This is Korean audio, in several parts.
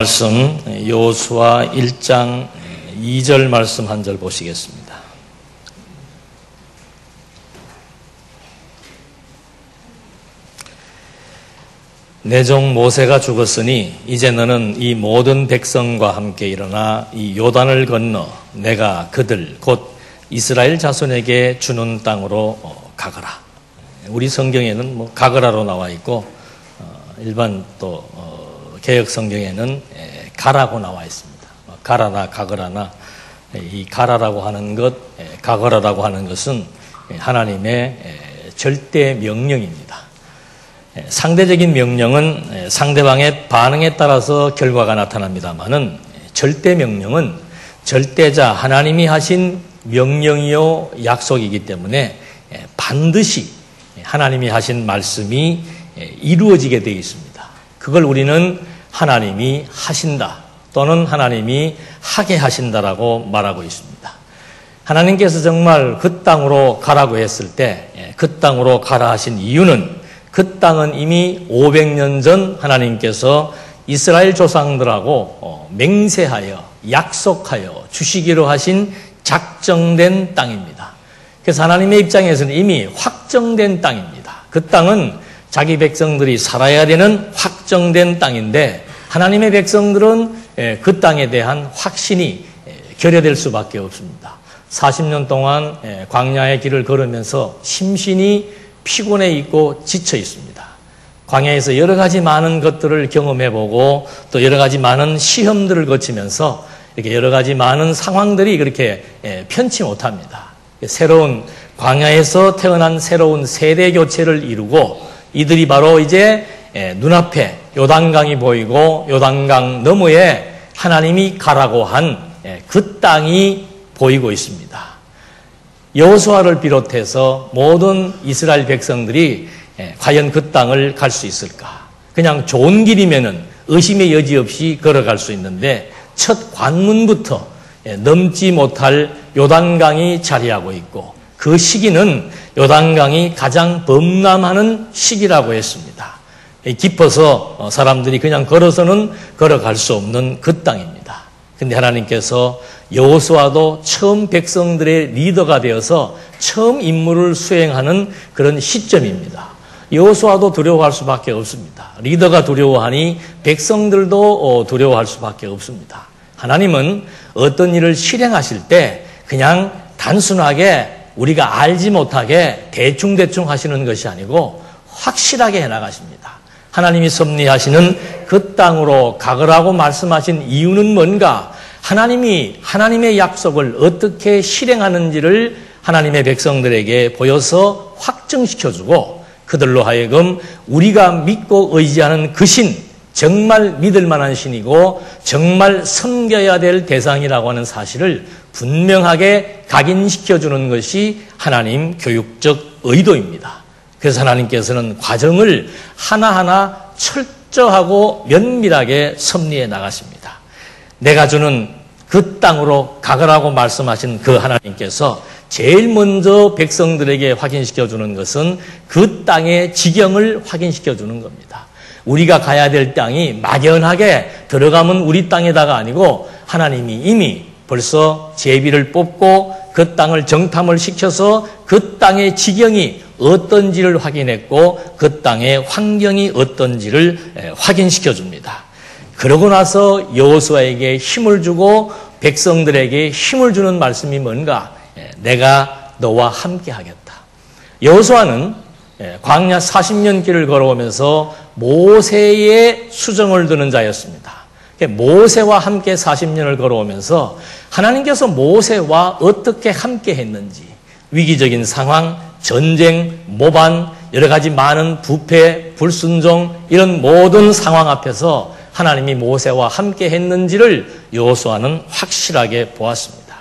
말씀 여호수아 1장 2절 말씀 한 절 보시겠습니다. 내 종 모세가 죽었으니 이제 너는 이 모든 백성과 함께 일어나 이 요단을 건너 내가 그들 곧 이스라엘 자손에게 주는 땅으로 가거라. 우리 성경에는 가거라로 나와 있고 일반 또 개혁 성경에는 가라고 나와 있습니다. 가라나 가거라나 이 가라라고 하는 것, 가거라라고 하는 것은 하나님의 절대 명령입니다. 상대적인 명령은 상대방의 반응에 따라서 결과가 나타납니다만은 절대 명령은 절대자 하나님이 하신 명령이요 약속이기 때문에 반드시 하나님이 하신 말씀이 이루어지게 되어 있습니다. 그걸 우리는 하나님이 하신다 또는 하나님이 하게 하신다라고 말하고 있습니다. 하나님께서 정말 그 땅으로 가라고 했을 때 그 땅으로 가라 하신 이유는 그 땅은 이미 500년 전 하나님께서 이스라엘 조상들하고 맹세하여 약속하여 주시기로 하신 작정된 땅입니다. 그래서 하나님의 입장에서는 이미 확정된 땅입니다. 그 땅은 자기 백성들이 살아야 되는 확정된 땅인데 하나님의 백성들은 그 땅에 대한 확신이 결여될 수밖에 없습니다. 40년 동안 광야의 길을 걸으면서 심신이 피곤해 있고 지쳐 있습니다. 광야에서 여러 가지 많은 것들을 경험해보고 또 여러 가지 많은 시험들을 거치면서 이렇게 여러 가지 많은 상황들이 그렇게 편치 못합니다. 새로운 광야에서 태어난 새로운 세대 교체를 이루고 이들이 바로 이제 눈앞에 요단강이 보이고 요단강 너머에 하나님이 가라고 한 그 땅이 보이고 있습니다. 여호수아를 비롯해서 모든 이스라엘 백성들이 과연 그 땅을 갈 수 있을까? 그냥 좋은 길이면은 의심의 여지 없이 걸어갈 수 있는데 첫 관문부터 넘지 못할 요단강이 자리하고 있고 그 시기는 요단강이 가장 범람하는 시기라고 했습니다. 깊어서 사람들이 그냥 걸어서는 걸어갈 수 없는 그 땅입니다. 근데 하나님께서 여호수아도 처음 백성들의 리더가 되어서 처음 임무를 수행하는 그런 시점입니다. 여호수아도 두려워할 수밖에 없습니다. 리더가 두려워하니 백성들도 두려워할 수밖에 없습니다. 하나님은 어떤 일을 실행하실 때 그냥 단순하게 우리가 알지 못하게 대충대충 하시는 것이 아니고 확실하게 해나가십니다. 하나님이 섭리하시는 그 땅으로 가거라고 말씀하신 이유는 뭔가? 하나님이 하나님의 약속을 어떻게 실행하는지를 하나님의 백성들에게 보여서 확증시켜주고 그들로 하여금 우리가 믿고 의지하는 그 신, 정말 믿을 만한 신이고 정말 섬겨야 될 대상이라고 하는 사실을 분명하게 각인시켜주는 것이 하나님 교육적 의도입니다. 그래서 하나님께서는 과정을 하나하나 철저하고 면밀하게 섭리해 나가십니다. 내가 주는 그 땅으로 가거라고 말씀하신 그 하나님께서 제일 먼저 백성들에게 확인시켜 주는 것은 그 땅의 지경을 확인시켜 주는 겁니다. 우리가 가야 될 땅이 막연하게 들어가면 우리 땅에다가 아니고 하나님이 이미 벌써 제비를 뽑고 그 땅을 정탐을 시켜서 그 땅의 지경이 어떤지를 확인했고 그 땅의 환경이 어떤지를 확인시켜 줍니다. 그러고 나서 여호수아에게 힘을 주고 백성들에게 힘을 주는 말씀이 뭔가? 내가 너와 함께 하겠다. 여호수아는 광야 40년 길을 걸어오면서 모세의 수정을 두는 자였습니다. 모세와 함께 40년을 걸어오면서 하나님께서 모세와 어떻게 함께 했는지 위기적인 상황, 전쟁, 모반, 여러 가지 많은 부패, 불순종 이런 모든 상황 앞에서 하나님이 모세와 함께 했는지를 여호수아는 확실하게 보았습니다.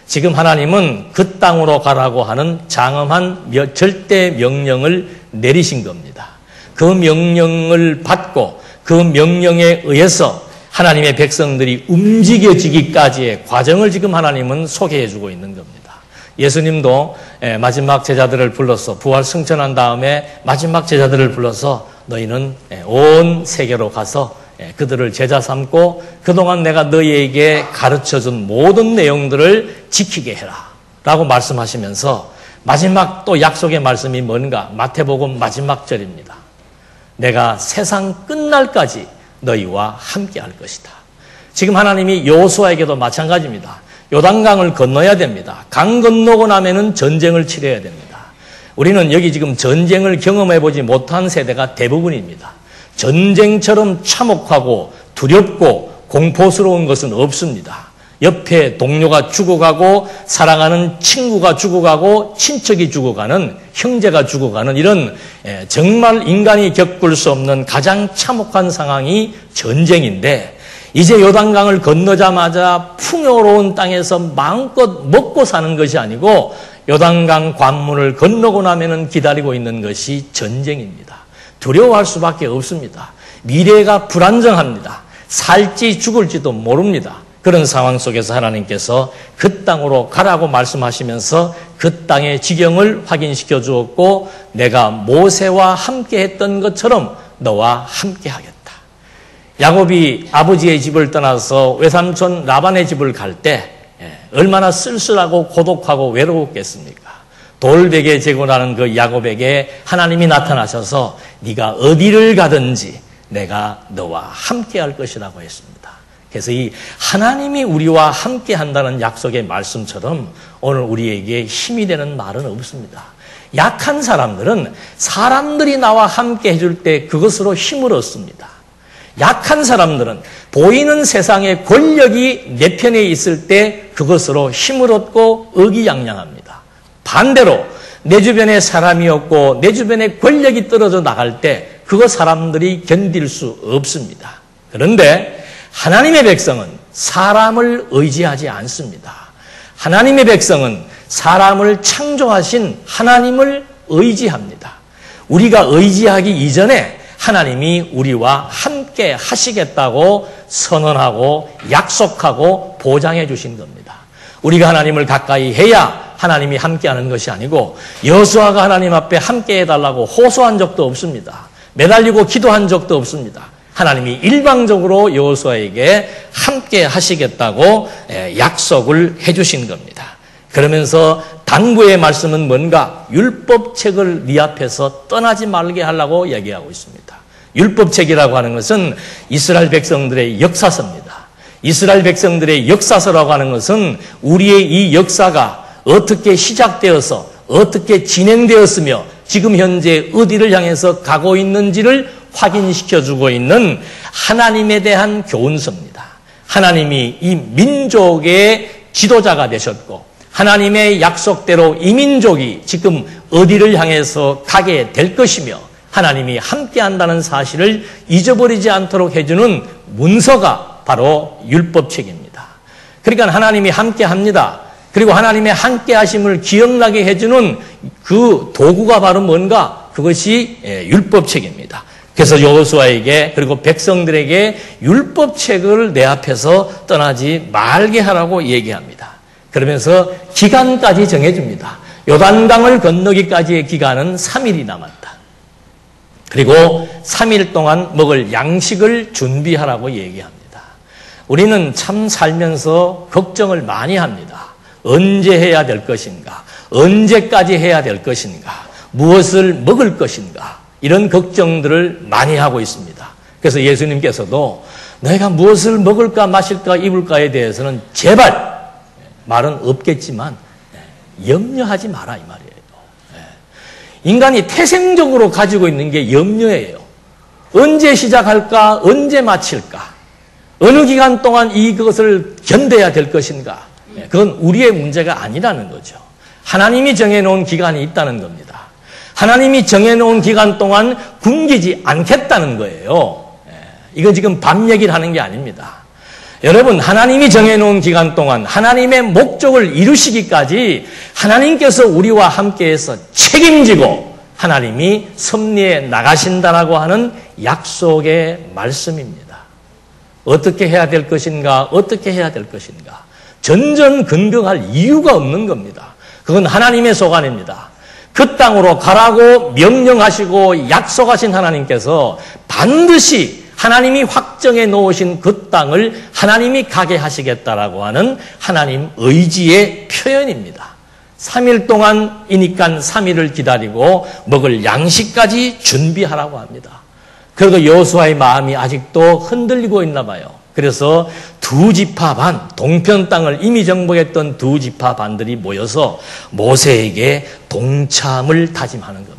지금 하나님은 그 땅으로 가라고 하는 장엄한 절대 명령을 내리신 겁니다. 그 명령을 받고 그 명령에 의해서 하나님의 백성들이 움직여지기까지의 과정을 지금 하나님은 소개해 주고 있는 겁니다. 예수님도 마지막 제자들을 불러서 부활 승천한 다음에 마지막 제자들을 불러서 너희는 온 세계로 가서 그들을 제자 삼고 그동안 내가 너희에게 가르쳐준 모든 내용들을 지키게 해라 라고 말씀하시면서 마지막 또 약속의 말씀이 뭔가? 마태복음 마지막 절입니다. 내가 세상 끝날까지 너희와 함께 할 것이다. 지금 하나님이 여호수아에게도 마찬가지입니다. 요단강을 건너야 됩니다. 강 건너고 나면은 전쟁을 치러야 됩니다. 우리는 여기 지금 전쟁을 경험해보지 못한 세대가 대부분입니다. 전쟁처럼 참혹하고 두렵고 공포스러운 것은 없습니다. 옆에 동료가 죽어가고 사랑하는 친구가 죽어가고 친척이 죽어가는 형제가 죽어가는 이런 정말 인간이 겪을 수 없는 가장 참혹한 상황이 전쟁인데 이제 요단강을 건너자마자 풍요로운 땅에서 마음껏 먹고 사는 것이 아니고 요단강 관문을 건너고 나면은 기다리고 있는 것이 전쟁입니다. 두려워할 수밖에 없습니다. 미래가 불안정합니다. 살지 죽을지도 모릅니다. 그런 상황 속에서 하나님께서 그 땅으로 가라고 말씀하시면서 그 땅의 지경을 확인시켜 주었고 내가 모세와 함께 했던 것처럼 너와 함께 하겠다. 야곱이 아버지의 집을 떠나서 외삼촌 라반의 집을 갈 때 얼마나 쓸쓸하고 고독하고 외로웠겠습니까? 돌베개 재고 나는 그 야곱에게 하나님이 나타나셔서 네가 어디를 가든지 내가 너와 함께 할 것이라고 했습니다. 그래서 이 하나님이 우리와 함께 한다는 약속의 말씀처럼 오늘 우리에게 힘이 되는 말은 없습니다. 약한 사람들은 사람들이 나와 함께 해줄 때 그것으로 힘을 얻습니다. 약한 사람들은 보이는 세상의 권력이 내 편에 있을 때 그것으로 힘을 얻고 의기양양합니다. 반대로 내 주변에 사람이 없고 내 주변에 권력이 떨어져 나갈 때 그거 사람들이 견딜 수 없습니다. 그런데 하나님의 백성은 사람을 의지하지 않습니다. 하나님의 백성은 사람을 창조하신 하나님을 의지합니다. 우리가 의지하기 이전에 하나님이 우리와 함께 하시겠다고 선언하고 약속하고 보장해 주신 겁니다. 우리가 하나님을 가까이 해야 하나님이 함께하는 것이 아니고 여호수아가 하나님 앞에 함께 해달라고 호소한 적도 없습니다. 매달리고 기도한 적도 없습니다. 하나님이 일방적으로 여호수아에게 함께 하시겠다고 약속을 해 주신 겁니다. 그러면서 당부의 말씀은 뭔가? 율법책을 네 앞에서 떠나지 말게 하려고 얘기하고 있습니다. 율법책이라고 하는 것은 이스라엘 백성들의 역사서입니다. 이스라엘 백성들의 역사서라고 하는 것은 우리의 이 역사가 어떻게 시작되어서 어떻게 진행되었으며 지금 현재 어디를 향해서 가고 있는지를 확인시켜주고 있는 하나님에 대한 교훈서입니다. 하나님이 이 민족의 지도자가 되셨고 하나님의 약속대로 이 민족이 지금 어디를 향해서 가게 될 것이며 하나님이 함께한다는 사실을 잊어버리지 않도록 해주는 문서가 바로 율법책입니다. 그러니까 하나님이 함께합니다. 그리고 하나님의 함께하심을 기억나게 해주는 그 도구가 바로 뭔가? 그것이 율법책입니다. 그래서 여호수아에게 그리고 백성들에게 율법책을 내 앞에서 떠나지 말게 하라고 얘기합니다. 그러면서 기간까지 정해줍니다. 요단강을 건너기까지의 기간은 3일이 남았다. 그리고 3일 동안 먹을 양식을 준비하라고 얘기합니다. 우리는 참 살면서 걱정을 많이 합니다. 언제 해야 될 것인가? 언제까지 해야 될 것인가? 무엇을 먹을 것인가? 이런 걱정들을 많이 하고 있습니다. 그래서 예수님께서도 너희가 무엇을 먹을까 마실까 입을까에 대해서는 제발 말은 없겠지만 염려하지 마라 이 말이에요. 인간이 태생적으로 가지고 있는 게 염려예요. 언제 시작할까? 언제 마칠까? 어느 기간 동안 이것을 견뎌야 될 것인가? 그건 우리의 문제가 아니라는 거죠. 하나님이 정해놓은 기간이 있다는 겁니다. 하나님이 정해놓은 기간 동안 굶기지 않겠다는 거예요. 이건 지금 밤 얘기를 하는 게 아닙니다. 여러분, 하나님이 정해놓은 기간 동안 하나님의 목적을 이루시기까지 하나님께서 우리와 함께해서 책임지고 하나님이 섭리해 나가신다라고 하는 약속의 말씀입니다. 어떻게 해야 될 것인가? 어떻게 해야 될 것인가? 전전긍긍할 이유가 없는 겁니다. 그건 하나님의 소관입니다. 그 땅으로 가라고 명령하시고 약속하신 하나님께서 반드시 하나님이 확정해 놓으신 그 땅을 하나님이 가게 하시겠다라고 하는 하나님 의지의 표현입니다. 3일 동안이니까 3일을 기다리고 먹을 양식까지 준비하라고 합니다. 그래도 여호수아의 마음이 아직도 흔들리고 있나 봐요. 그래서 두 지파 반, 동편 땅을 이미 정복했던 두 지파 반들이 모여서 모세에게 동참을 다짐하는 겁니다.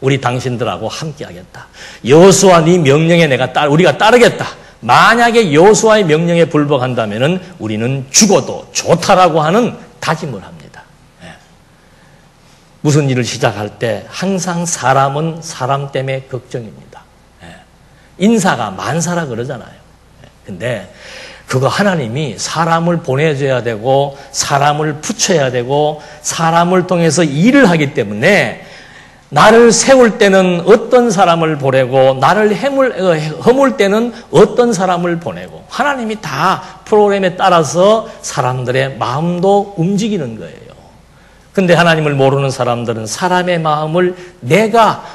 우리 당신들하고 함께하겠다. 여호수아 네 명령에 우리가 따르겠다. 만약에 여호수아의 명령에 불복한다면은 우리는 죽어도 좋다라고 하는 다짐을 합니다. 무슨 일을 시작할 때 항상 사람은 사람 때문에 걱정입니다. 인사가 만사라 그러잖아요. 근데 그거 하나님이 사람을 보내줘야 되고 사람을 붙여야 되고 사람을 통해서 일을 하기 때문에 나를 세울 때는 어떤 사람을 보내고 나를 허물 때는 어떤 사람을 보내고 하나님이 다 프로그램에 따라서 사람들의 마음도 움직이는 거예요. 근데 하나님을 모르는 사람들은 사람의 마음을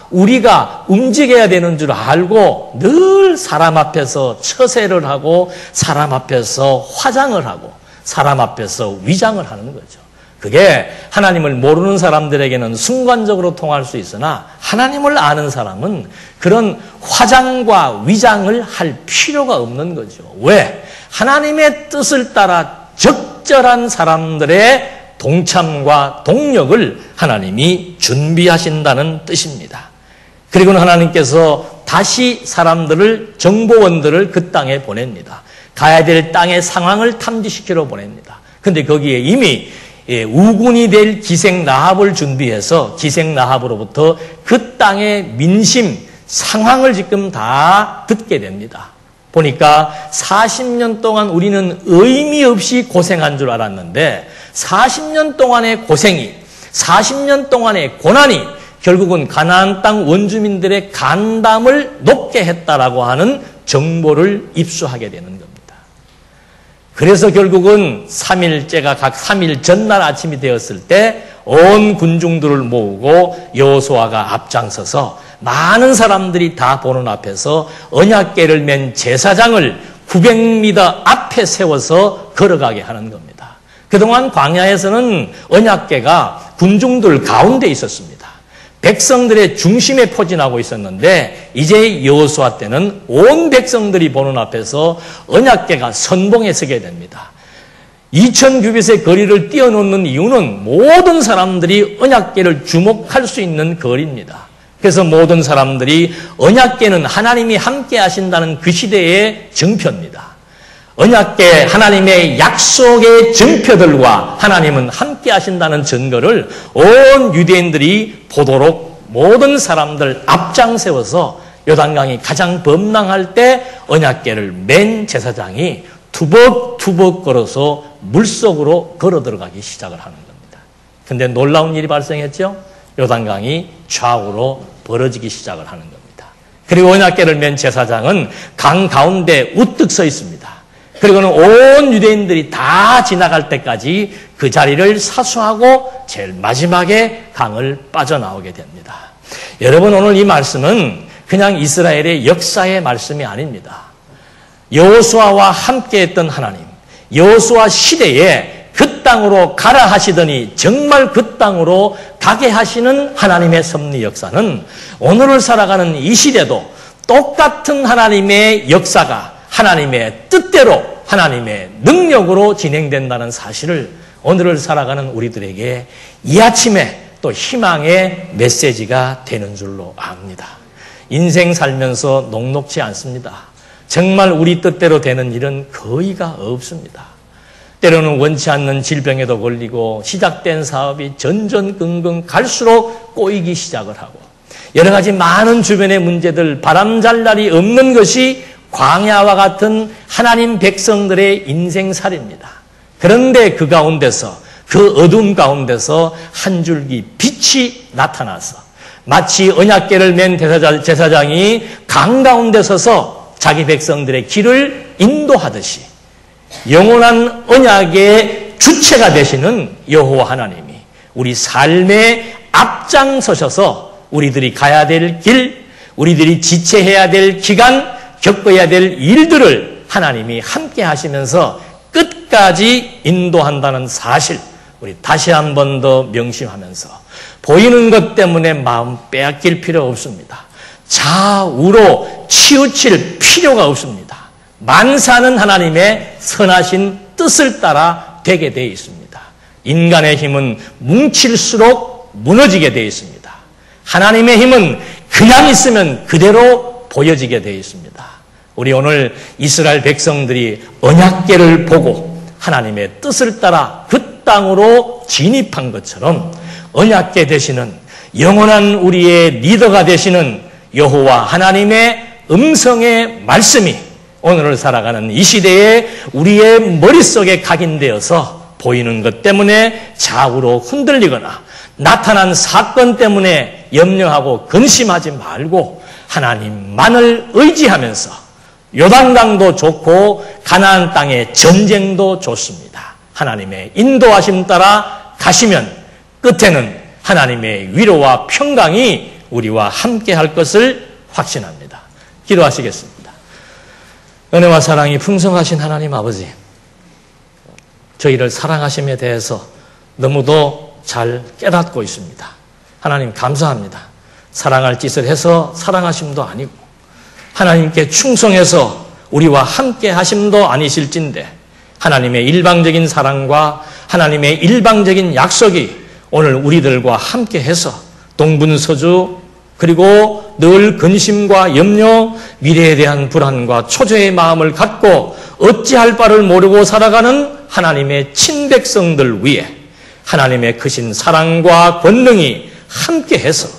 우리가 움직여야 되는 줄 알고 늘 사람 앞에서 처세를 하고 사람 앞에서 화장을 하고 사람 앞에서 위장을 하는 거죠. 그게 하나님을 모르는 사람들에게는 순간적으로 통할 수 있으나 하나님을 아는 사람은 그런 화장과 위장을 할 필요가 없는 거죠. 왜? 하나님의 뜻을 따라 적절한 사람들의 동참과 동력을 하나님이 준비하신다는 뜻입니다. 그리고는 하나님께서 다시 정보원들을 그 땅에 보냅니다. 가야 될 땅의 상황을 탐지시키러 보냅니다. 근데 거기에 이미 우군이 될 기생 라합을 준비해서 기생 라합으로부터 그 땅의 민심, 상황을 지금 다 듣게 됩니다. 보니까 40년 동안 우리는 의미 없이 고생한 줄 알았는데 40년 동안의 고생이 40년 동안의 고난이 결국은 가나안 땅 원주민들의 간담을 높게 했다라고 하는 정보를 입수하게 되는 겁니다. 그래서 결국은 3일째가 각 3일 전날 아침이 되었을 때 온 군중들을 모으고 여호수아가 앞장서서 많은 사람들이 다 보는 앞에서 언약궤를 맨 제사장을 900m 앞에 세워서 걸어가게 하는 겁니다. 그동안 광야에서는 언약궤가 군중들 가운데 있었습니다. 백성들의 중심에 포진하고 있었는데 이제 여호수아 때는 온 백성들이 보는 앞에서 언약궤가 선봉에 서게 됩니다. 2000규빗의 거리를 뛰어넘는 이유는 모든 사람들이 언약궤를 주목할 수 있는 거리입니다. 그래서 모든 사람들이 언약궤는 하나님이 함께 하신다는 그 시대의 증표입니다. 언약궤 하나님의 약속의 증표들과 하나님은 함께 하신다는 증거를 온 유대인들이 보도록 모든 사람들 앞장 세워서 요단강이 가장 범람할 때 언약궤를 맨 제사장이 투벅투벅 걸어서 물속으로 걸어 들어가기 시작을 하는 겁니다. 근데 놀라운 일이 발생했죠. 요단강이 좌우로 벌어지기 시작을 하는 겁니다. 그리고 언약궤를 맨 제사장은 강 가운데 우뚝 서 있습니다. 그리고는 온 유대인들이 다 지나갈 때까지 그 자리를 사수하고 제일 마지막에 강을 빠져나오게 됩니다. 여러분, 오늘 이 말씀은 그냥 이스라엘의 역사의 말씀이 아닙니다. 여호수아와 함께했던 하나님, 여호수아 시대에 그 땅으로 가라 하시더니 정말 그 땅으로 가게 하시는 하나님의 섭리 역사는 오늘을 살아가는 이 시대도 똑같은 하나님의 역사가 하나님의 뜻대로 하나님의 능력으로 진행된다는 사실을 오늘을 살아가는 우리들에게 이 아침에 또 희망의 메시지가 되는 줄로 압니다. 인생 살면서 녹록지 않습니다. 정말 우리 뜻대로 되는 일은 거의가 없습니다. 때로는 원치 않는 질병에도 걸리고 시작된 사업이 전전긍긍 갈수록 꼬이기 시작을 하고 여러 가지 많은 주변의 문제들, 바람잘 날이 없는 것이 광야와 같은 하나님 백성들의 인생살입니다. 그런데 그 가운데서, 그 어둠 가운데서 한 줄기 빛이 나타나서 마치 언약궤를 맨 제사장이 강 가운데 서서 자기 백성들의 길을 인도하듯이 영원한 언약의 주체가 되시는 여호와 하나님이 우리 삶에 앞장서셔서 우리들이 가야 될 길, 우리들이 지체해야 될 기간, 겪어야 될 일들을 하나님이 함께 하시면서 끝까지 인도한다는 사실, 우리 다시 한 번 더 명심하면서 보이는 것 때문에 마음 빼앗길 필요 없습니다. 좌우로 치우칠 필요가 없습니다. 만사는 하나님의 선하신 뜻을 따라 되게 되어 있습니다. 인간의 힘은 뭉칠수록 무너지게 되어 있습니다. 하나님의 힘은 그냥 있으면 그대로 보여지게 되어 있습니다. 우리 오늘 이스라엘 백성들이 언약궤를 보고 하나님의 뜻을 따라 그 땅으로 진입한 것처럼 언약궤 되시는 영원한 우리의 리더가 되시는 여호와 하나님의 음성의 말씀이 오늘을 살아가는 이 시대에 우리의 머릿속에 각인되어서 보이는 것 때문에 좌우로 흔들리거나 나타난 사건 때문에 염려하고 근심하지 말고 하나님만을 의지하면서 요단강도 좋고 가나안 땅의 전쟁도 좋습니다. 하나님의 인도하심 따라 가시면 끝에는 하나님의 위로와 평강이 우리와 함께 할 것을 확신합니다. 기도하시겠습니다. 은혜와 사랑이 풍성하신 하나님 아버지, 저희를 사랑하심에 대해서 너무도 잘 깨닫고 있습니다. 하나님 감사합니다. 사랑할 짓을 해서 사랑하심도 아니고 하나님께 충성해서 우리와 함께 하심도 아니실진데 하나님의 일방적인 사랑과 하나님의 일방적인 약속이 오늘 우리들과 함께 해서 동분서주 그리고 늘 근심과 염려, 미래에 대한 불안과 초조의 마음을 갖고 어찌할 바를 모르고 살아가는 하나님의 친백성들 위해 하나님의 크신 사랑과 권능이 함께해서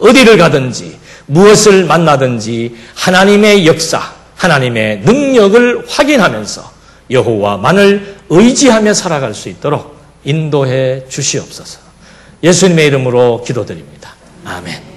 어디를 가든지 무엇을 만나든지 하나님의 역사, 하나님의 능력을 확인하면서 여호와만을 의지하며 살아갈 수 있도록 인도해 주시옵소서. 예수님의 이름으로 기도드립니다. 아멘.